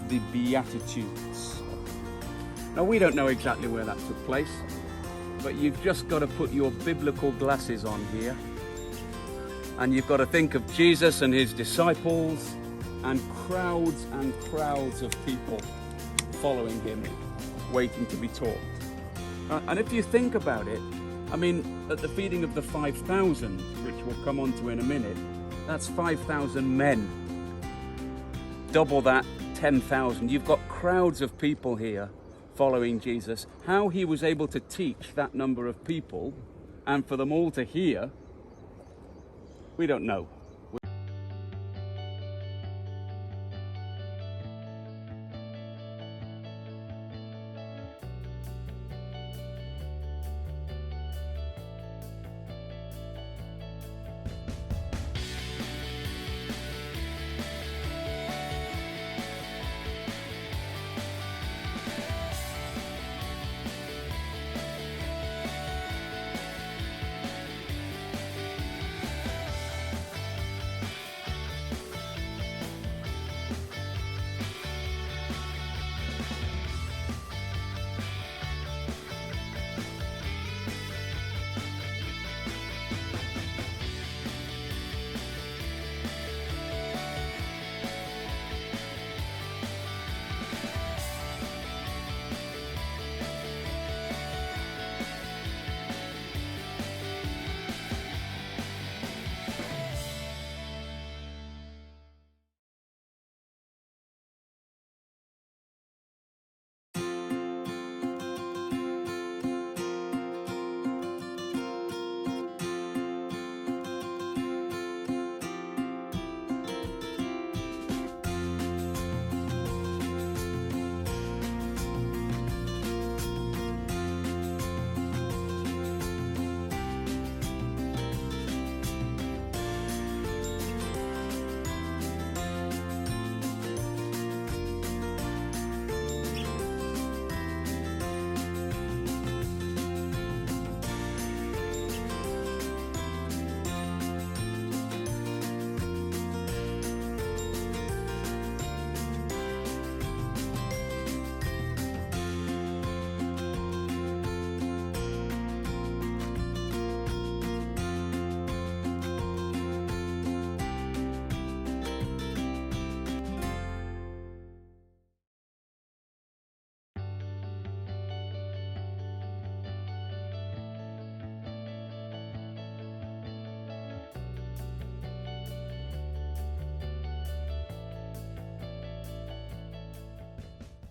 the Beatitudes. Now, we don't know exactly where that took place, but you've just got to put your biblical glasses on here, and you've got to think of Jesus and his disciples and crowds of people following him, waiting to be taught. And if you think about it, I mean, at the feeding of the 5,000, which we'll come on to in a minute, that's 5,000 men. Double that, 10,000. You've got crowds of people here following Jesus. How he was able to teach that number of people and for them all to hear, we don't know.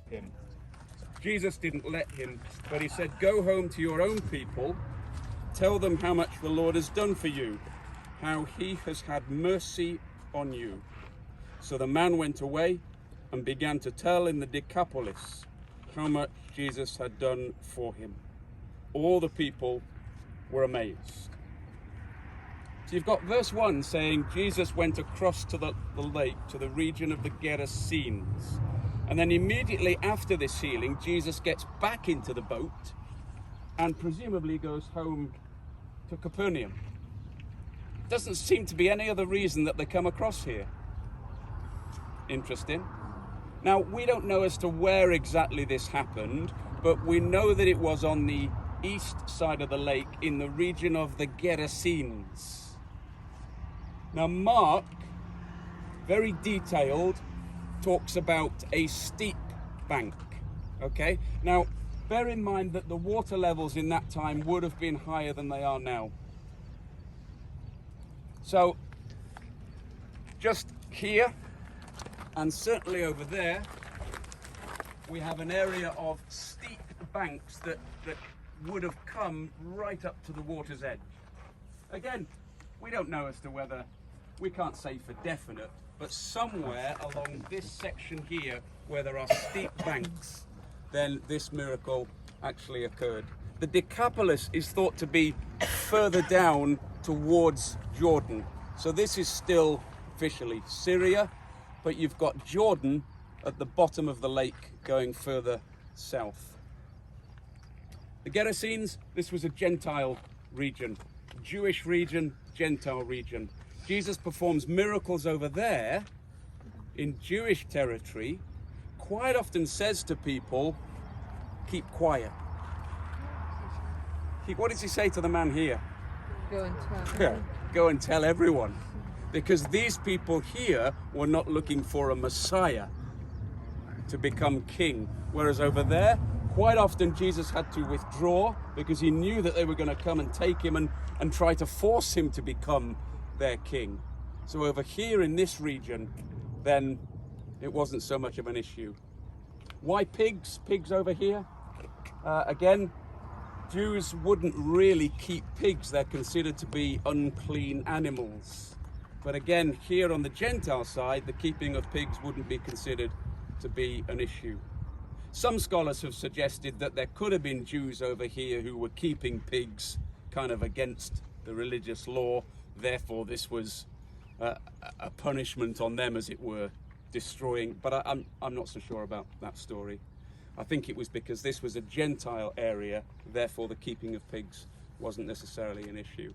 Him. Jesus didn't let him, but he said, go home to your own people, tell them how much the Lord has done for you, how he has had mercy on you. So the man went away and began to tell in the Decapolis how much Jesus had done for him. All the people were amazed. So you've got verse 1 saying Jesus went across to the lake, to the region of the Gerasenes. And then immediately after this healing, Jesus gets back into the boat and presumably goes home to Capernaum. Doesn't seem to be any other reason that they come across here. Interesting. Now, we don't know as to where exactly this happened, but we know that it was on the east side of the lake in the region of the Gerasenes. Now, Mark, very detailed, talks about a steep bank, okay? Now, bear in mind that the water levels in that time would have been higher than they are now. So, just here, and certainly over there, we have an area of steep banks that would have come right up to the water's edge. Again, we don't know as to whether, we can't say for definite, but somewhere along this section here where there are steep banks, then this miracle actually occurred. The Decapolis is thought to be further down towards Jordan. So this is still officially Syria, but you've got Jordan at the bottom of the lake going further south. The Gerasenes, this was a Gentile region, Jewish region, Gentile region. Jesus performs miracles over there in Jewish territory, quite often says to people, keep quiet. What does he say to the man here? Go and tell. Yeah, go and tell everyone. Because these people here were not looking for a Messiah to become king. Whereas over there, quite often Jesus had to withdraw because he knew that they were going to come and take him and try to force him to become their king. So over here in this region, then it wasn't so much of an issue. Why pigs? Pigs over here? Again, Jews wouldn't really keep pigs. They're considered to be unclean animals. But again, here on the Gentile side, the keeping of pigs wouldn't be considered to be an issue. Some scholars have suggested that there could have been Jews over here who were keeping pigs kind of against the religious law. Therefore, this was a punishment on them, as it were, destroying. But I'm not so sure about that story. I think it was because this was a Gentile area, therefore the keeping of pigs wasn't necessarily an issue.